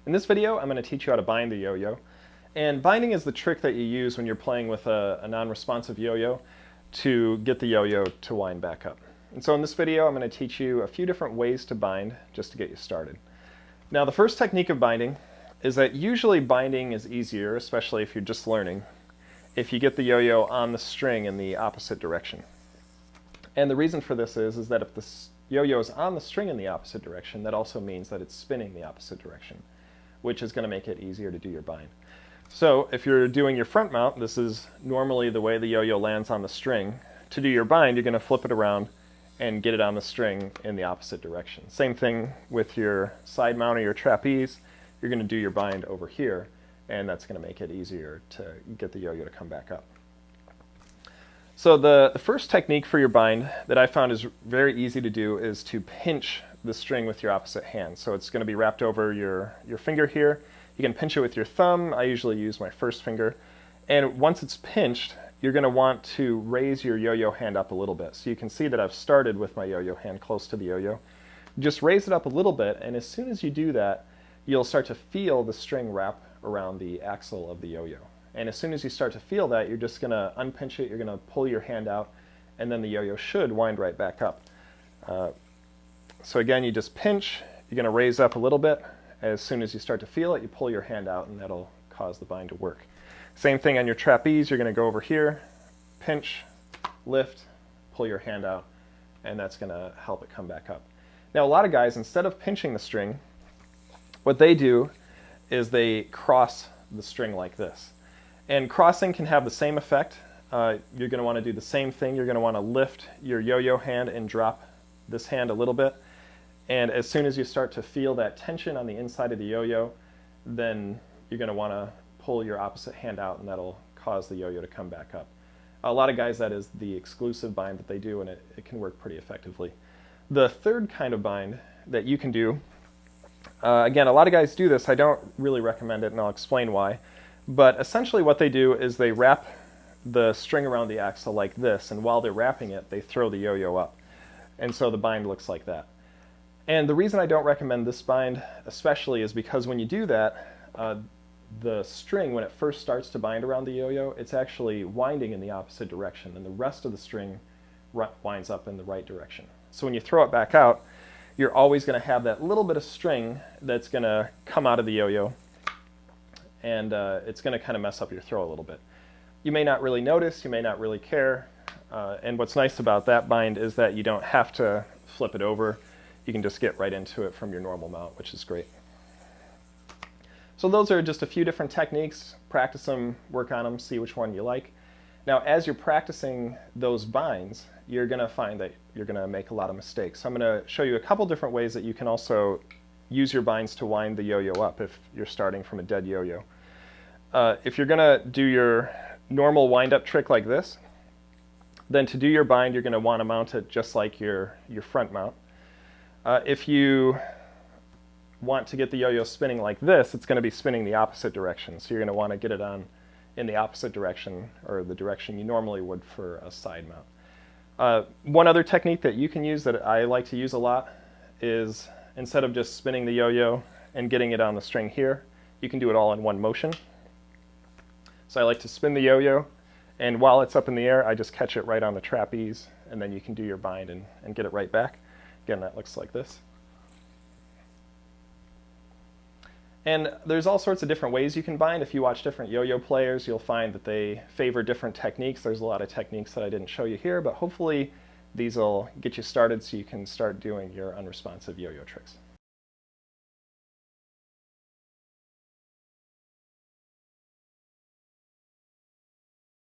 In this video, I'm going to teach you how to bind the yo-yo. And binding is the trick that you use when you're playing with a non-responsive yo-yo to get the yo-yo to wind back up. And so in this video, I'm going to teach you a few different ways to bind just to get you started. Now, the first technique of binding is that usually binding is easier, especially if you're just learning, if you get the yo-yo on the string in the opposite direction. And the reason for this is that if the yo-yo is on the string in the opposite direction, that also means that it's spinning the opposite direction, which is going to make it easier to do your bind. So if you're doing your front mount, this is normally the way the yo-yo lands on the string. To do your bind, you're going to flip it around and get it on the string in the opposite direction. Same thing with your side mount or your trapeze. You're going to do your bind over here, and that's going to make it easier to get the yo-yo to come back up. So the first technique for your bind that I found is very easy to do is to pinch the string with your opposite hand. So it's going to be wrapped over your finger here. You can pinch it with your thumb. I usually use my first finger. And once it's pinched, you're going to want to raise your yo-yo hand up a little bit. So you can see that I've started with my yo-yo hand close to the yo-yo. Just raise it up a little bit, and as soon as you do that, you'll start to feel the string wrap around the axle of the yo-yo. And as soon as you start to feel that, you're just going to unpinch it, you're going to pull your hand out, and then the yo-yo should wind right back up. So again, you just pinch, you're going to raise up a little bit. As soon as you start to feel it, you pull your hand out, and that'll cause the bind to work. Same thing on your trapeze, you're going to go over here, pinch, lift, pull your hand out, and that's going to help it come back up. Now a lot of guys, instead of pinching the string, what they do is they cross the string like this. And crossing can have the same effect. You're going to want to do the same thing. You're going to want to lift your yo-yo hand and drop this hand a little bit. And as soon as you start to feel that tension on the inside of the yo-yo, then you're going to want to pull your opposite hand out, and that'll cause the yo-yo to come back up. A lot of guys, that is the exclusive bind that they do, and it can work pretty effectively. The third kind of bind that you can do, again, a lot of guys do this. I don't really recommend it, and I'll explain why. But essentially what they do is they wrap the string around the axle like this, and while they're wrapping it, they throw the yo-yo up. And so the bind looks like that. And the reason I don't recommend this bind especially is because when you do that, the string, when it first starts to bind around the yo-yo, it's actually winding in the opposite direction, and the rest of the string winds up in the right direction. So when you throw it back out, you're always going to have that little bit of string that's going to come out of the yo-yo, and it's going to kind of mess up your throw a little bit. You may not really notice, you may not really care, and what's nice about that bind is that you don't have to flip it over. You can just get right into it from your normal mount, which is great. So those are just a few different techniques. Practice them, work on them, see which one you like. Now, as you're practicing those binds, you're going to find that you're going to make a lot of mistakes. So I'm going to show you a couple different ways that you can also use your binds to wind the yo-yo up if you're starting from a dead yo-yo. If you're going to do your normal wind-up trick like this, then to do your bind, you're going to want to mount it just like your front mount. If you want to get the yo-yo spinning like this, it's going to be spinning the opposite direction. So you're going to want to get it on in the opposite direction, or the direction you normally would for a side mount. One other technique that you can use that I like to use a lot is, instead of just spinning the yo-yo and getting it on the string here, you can do it all in one motion. So I like to spin the yo-yo, and while it's up in the air, I just catch it right on the trapeze, and then you can do your bind and get it right back. Again, that looks like this. And there's all sorts of different ways you can bind. If you watch different yo-yo players, you'll find that they favor different techniques. There's a lot of techniques that I didn't show you here, but hopefully these will get you started so you can start doing your unresponsive yo-yo tricks.